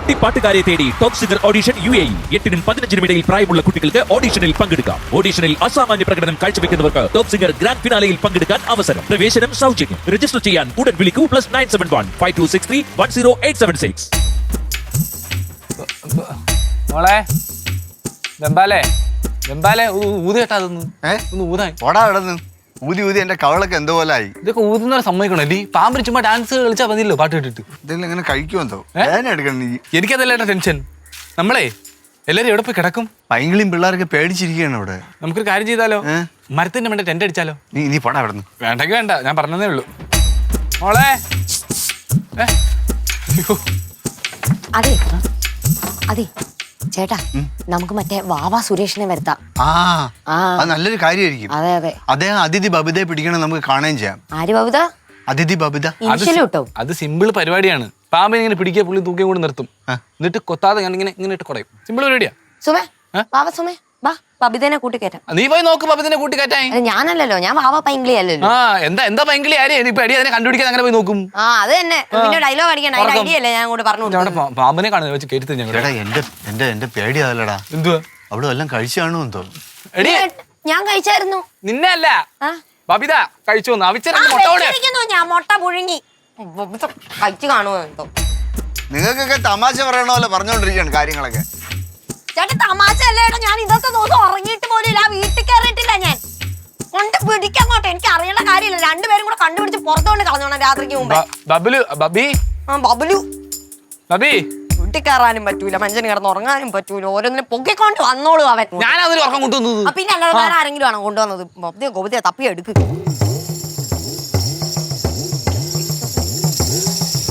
കുട്ടിപ്പാട്ടുകാരെ തേടി top singer audition UAE 8-നും 15-നും ഇടയിൽ പ്രായമുള്ള കുട്ടികൾക്ക് ഓഡിഷനിൽ പങ്കെടുക്കാം. ഓഡിഷനിൽ അസാമാന്യ പ്രകടനം കാഴ്ചവെക്കുന്നവർക്ക് ടോപ്പ് സിംഗർ ഗ്രാൻഡ് ഫിനാലയിൽ പങ്കെടുക്കാൻ അവസരം. പ്രവേശനം സൗജന്യം. രജിസ്റ്റർ ചെയ്യാൻ ഉടൻ വിളിക്കൂ +971 5263 10876. മോളെ വെമ്പാലേ വെമ്പാലെ ഊതി കേട്ടാ അതൊന്ന് ഒന്ന് ഊതാൻ ഓടാ അവിടെ നിന്ന് ഊതി ഊതി എന്റെ കവളൊക്കെ എന്തോ പോലെ ആയി. ഇതൊക്കെ ഊതുന്നവരെ സമ്മതിക്കണം അല്ലേ? പാമ്പിന് ചുമ്മാ ഡാൻസ് കളിച്ചാൽ മതിയല്ലോ പാട്ട് കേട്ടിട്ട്. ഇതെല്ലാം ഇങ്ങനെ കഴിക്കുമെന്തോ എടുക്കണം നീ. എനിക്കതല്ല ടെൻഷൻ. നമ്മളെ എല്ലാരും എവിടെ പോയി കിടക്കും? പൈങ്കിളിയും പിള്ളേരൊക്കെ പേടിച്ചിരിക്കുകയാണ് അവിടെ. നമുക്കൊരു കാര്യം ചെയ്താലോ? മരത്തിന്റെ വേണ്ട ടെന്റ് അടിച്ചാലോ? നീ പോടാ അവിടെ നിന്ന്. വേണ്ടെങ്കിൽ വേണ്ട, ഞാൻ പറഞ്ഞതേ ഉള്ളൂ. മോളെ അതെ അതെ ചേട്ടാ, നമുക്ക് മറ്റേ വാവാ സുരേഷിനെ വരുത്താം. അത് നല്ലൊരു കാര്യമായിരിക്കും. അതെ അതെ, അദ്ദേഹം അതിഥി ബബിതയെ പിടിക്കണം, നമുക്ക് കാണുകയും ചെയ്യാം. ആര് ബബിത? അതിഥി ബബിത. അത് സിമ്പിൾ പരിപാടിയാണ്. പാമ്പിനെ ഇങ്ങനെ പിടിക്കുക, പുള്ളി തൂക്കിയും കൂടി നിർത്തും, എന്നിട്ട് കൊത്താതെ ഇങ്ങനെ ഇങ്ങനെ ഇട്ട് കുടയും. സിമ്പിൾ പരിപാടിയാ. സുമേ വാവ, സുമേ വാ, ബബിതനെ കൂട്ടിക്കയറ്റാം. നീ പോയി നോക്ക് ബബിതനെ കൂട്ടിക്കയറ്റാൻ. ഞാനല്ലോ, ഞാൻ വാവ പൈങ്കിളി അല്ലല്ലോ. എന്താ പൈങ്കിളി ആരെയാ ഇപ്പൊ അടി അതിനെ കണ്ടുപിടിക്കാൻ അങ്ങനെ പോയി നോക്കും. അത് തന്നെ, പിന്നെ ഡയലോഗ് അടിക്കണം. ഐഡിയ അല്ലേ ഞാൻ കൂടെ പറഞ്ഞു. പാമ്പിനെ കാണുന്നത് വെച്ച് കേട്ടി എന്റെ പേടി അതല്ലടാ. എന്തുവാ അവിടെ എല്ലാം കഴിച്ചു കാണുമോ എന്തോ. ഞാൻ കഴിച്ചായിരുന്നു. നിന്നെ അല്ല, ബബിത കഴിച്ചു. ഞാൻ മുട്ട പുഴുങ്ങി കഴിച്ചു കാണുമോ എന്തോ. നിങ്ങൾക്കൊക്കെ തമാശ പറയണ പോലെ പറഞ്ഞോണ്ടിരിക്കുകയാണ് കാര്യങ്ങളൊക്കെ. ചേട്ടാ തമാശ അല്ലേ? ഞാൻ ഇന്നത്തെ ദിവസം ഉറങ്ങിയിട്ട് പോലും ഇല്ല, വീട്ടിൽ കയറിയിട്ടില്ല. ഞാൻ കൊണ്ട് പിടിക്കങ്ങോട്ടെ, എനിക്ക് അറിയേണ്ട കാര്യമില്ല. രണ്ടുപേരും കൂടെ കണ്ടുപിടിച്ച് പുറത്തോണ്ട് കളഞ്ഞോണം രാത്രിക്ക് മുമ്പ്. ബബി വീട്ടിൽ കയറാനും പറ്റൂല, മനുഷ്യന് കിടന്ന് ഉറങ്ങാനും പറ്റൂല. ഓരോന്നിനും പൊക്കിക്കൊണ്ട് വന്നോളൂ അവൻ. ഞാനതിൽ ഉറക്കം കൊണ്ടുവന്നത്. പിന്നെ അല്ലാതെ വേറെ ആരെങ്കിലും ആണോ കൊണ്ടുവന്നത്? ഗോപതിയെ തപ്പി എടുക്ക്.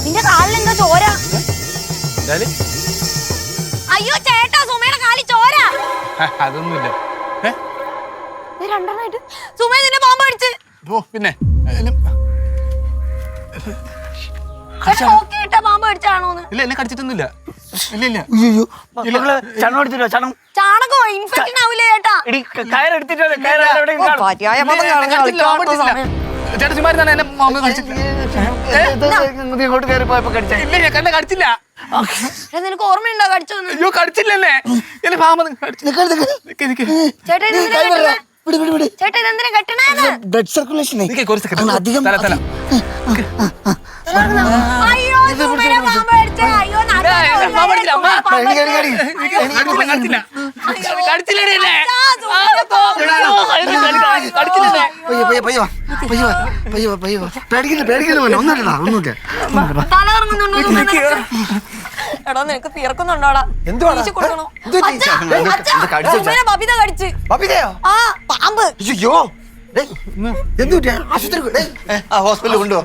നിന്റെ കാലിലെന്താ ചോര? അയ്യോ ചേട്ടാ, സുമയുടെ കാലിൽ ചോര. അതൊന്നുമില്ല. രണ്ടെണ്ണായിട്ട് സുമ നിന്നെ പാമ്പ് അടിച്ച്. പിന്നെ പാമ്പ് അടിച്ചാണോന്ന്? ഇല്ല, എന്നെ കടിച്ചിട്ടൊന്നുമില്ല. ചാണകോ ഇൻഫെക്ഷൻ ആവില്ലേ ചേട്ടാ? ചേട്ടാ ചുമ്മാ എന്നെ മാമ കടിച്ചിട്ടില്ല. നിനക്ക് ഓർമ്മയുണ്ടോ കടിച്ചോന്ന്? അയ്യോ കടിച്ചില്ലല്ലേ, എന്നെ പാമ്പ് ചേട്ടാ ഇതെന്തിനാ കെട്ടണേന്ന്? ബ്ലഡ് സർക്കുലേഷൻ അധികം. അയ്യോ സുമേനെ പാമ്പ് അടിച്ചേ. അയ്യോ എടോ, നിനക്ക് തീർക്കുന്നുണ്ടോടാ? ബബിത കടിച്ച്. ആ പാമ്പ്. ഹോസ്പിറ്റലിൽ കൊണ്ടുപോ.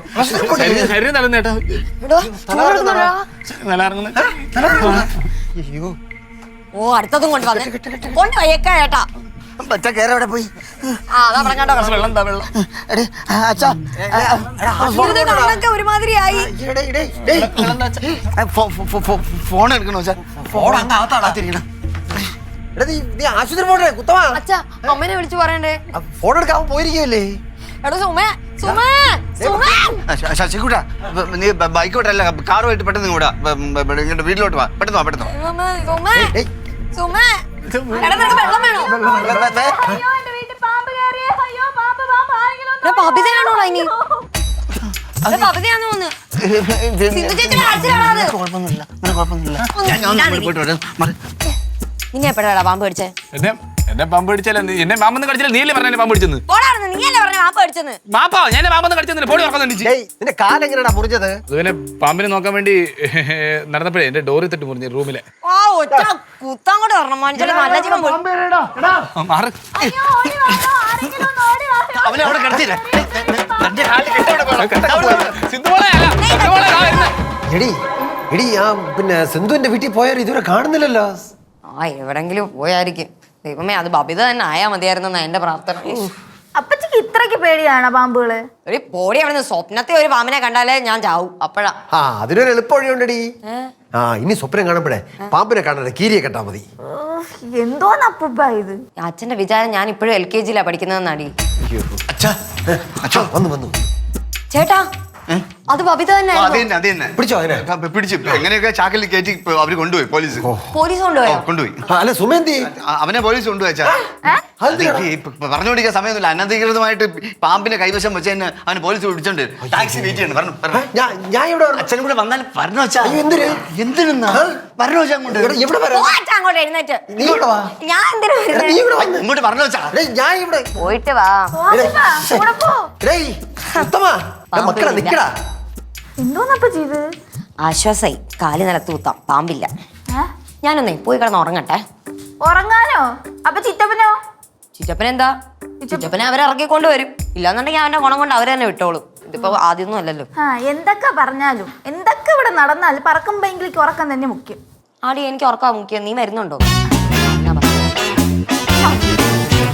ഓ അടുത്തതും കൊണ്ടുവന്നേ, കൊണ്ടുപോയേക്കാ ചേട്ടാ. പോയി ഒരുമാതിരിയായി. ഫോൺ എടുക്കണോ? ആശുപത്രി പോട്ടെ കുത്തവാ. അച്ഛാ അമ്മേനെ വിളിച്ചു പറയണ്ടേ? ഫോൺ എടുക്കാൻ പോയിരിക്കുമല്ലേ? എടോ സുമേ, സുമേ, സുമേ. ശശികുട്ടാ, നീ ബൈക്കോട്ടല്ല കാറുമായിട്ട് പെട്ടെന്ന് കൂടാ ഇങ്ങോട്ട് വീട്ടിലോട്ട് വാ. പെട്ടെന്ന് വാ, പെട്ടെന്ന് സുമേ, സുമേ. എടാ നിനക്ക് വെള്ളം വേണോ? ബബിതയാണോ ഇനി? ബബിതയാണോ ഒന്ന്? സിന്ധു ചേച്ചിയുടെ കാഴ്ചയിലാണോ അത്? നിന്നെ എപ്പോഴാടാ പാമ്പ് കടിച്ചേ? എന്നെ പാമ്പ് കടിച്ചാൽ എന്നെ പാമ്പൊന്നും കടിച്ചില്ല. നീയല്ലേ പറഞ്ഞ പാമ്പ് കടിച്ചെന്ന്? നീയല്ലേ പറഞ്ഞ പാമ്പ് കടിച്ചെന്ന്? മാപ്പാ, ഞാൻ പാമ്പൊന്നും കടിച്ചെന്നില്ല. പോടി ഉറക്കുന്നുണ്ട്. നിന്റെ കാലെങ്ങനെയാ മുറിഞ്ഞത്? അതുപോലെ പാമ്പിനെ നോക്കാൻ വേണ്ടി നടന്നപ്പോഴേ എന്റെ ഡോറി തട്ട് മുറിഞ്ഞ റൂമിലെ. കുത്താൻ കൂടെ പറഞ്ഞു മനുഷ്യരെ നല്ല ജീവൻ പോയി. എടി പിന്നെ സിന്ധുവിന്റെ വീട്ടിൽ പോയാൽ ഇതുവരെ കാണുന്നില്ലല്ലോ. എവിടെങ്കിലും പോയായിരിക്കും. ദൈവമേ, അത് ബബിത തന്നെ ആയാ മതിയായിരുന്ന എന്റെ പ്രാർത്ഥന. അപ്പച്ചിക്ക് ഇത്രക്ക് പേടിയാണോ പാമ്പുകള്? ഒരു പോടി അവിടെ സ്വപ്നത്തെ ഒരു പാമ്പിനെ കണ്ടാലേ ഞാൻ ചാവും. അപ്പഴാ അതിനൊരു എളുപ്പവഴിയുണ്ടടി. ഇനി സ്വപ്നം കാണുമ്പോഴേ പാമ്പിനെ കാണാതെ കീരിയെ കെട്ടാ മതി. എന്തോന്നപ്പ ഇത്? അച്ഛന്റെ വിചാരം ഞാൻ ഇപ്പോഴും LKG പഠിക്കുന്നതെന്നാടി. വന്നു ചേട്ടാ അത് ബബിത തന്നെ അത് തന്നെ പിടിച്ചോ അതിനെ പിടിച്ചു എങ്ങനെയൊക്കെ ചാക്കിൽ കയറ്റി അവര് കൊണ്ടുപോയി പോലീസ് പോലീസ് കൊണ്ടുപോയോ കൊണ്ടുപോയി അല്ല സുമേന്തി അവനെ പോലീസ് കൊണ്ടുപോയി പറഞ്ഞുകൊണ്ടിരിക്കാൻ സമയമൊന്നുമില്ല. അനധികൃതമായിട്ട് പാമ്പിനെ കൈവശം വെച്ച് തന്നെ അവന് പോലീസ് പിടിച്ചോണ്ട് ടാക്സി വെയിറ്റ് ചെയ്യണം. ഞാൻ ഇവിടെ അച്ഛനും കൂടെ വന്നാൽ പറഞ്ഞു വെച്ചാ എന്തിന് എന്തിനാ പറഞ്ഞു വെച്ചാ അങ്ങോട്ട് എവിടെ വരാം പോവാച്ചാ അങ്ങോട്ട് എഴുന്നേറ്റ്. നീ ഇവിടെ വാ ഞാൻ എന്തിനു എടാ, നീ ഇവിടെ വന്ന് ഇങ്ങോട്ട് പറഞ്ഞു വെച്ചാ ഞാൻ ഇവിടെ പോയിട്ട് വാ. കൂടെ പോ. ഡേയ്, ഉത്തമ, ഡാ മക്കളെ നിക്കടാ. എന്തോന്നപ്പച്ചി ഇത്? ആശ്വാസായി, കാല് നിലത്ത് കുത്താം, പാമ്പില്ല. ഏ? ഞാനൊന്നേ പോയി കിടന്ന് ഉറങ്ങട്ടെ. ഉറങ്ങാനോ? അപ്പൊ ചിറ്റപ്പനോ? ചിറ്റപ്പനെന്താ? ചിറ്റപ്പനെ അവരിറക്കിക്കൊണ്ട് വരും. ഇല്ലാന്നുണ്ടെങ്കിൽ അവന്റെ ഗുണം കൊണ്ട് അവര് തന്നെ വിട്ടോളും. ഇതിപ്പോ ആദ്യമൊന്നും അല്ലല്ലോ. ആ എന്തൊക്കെ പറഞ്ഞാലും എന്തൊക്കെ ഇവിടെ നടന്നാലും പറക്കുമ്പോ എങ്കിലും ഉറക്കം തന്നെ മുഖ്യം. ആടി, എനിക്ക് ഉറക്കാൻ മുഖ്യം. നീ വരുന്നുണ്ടോ?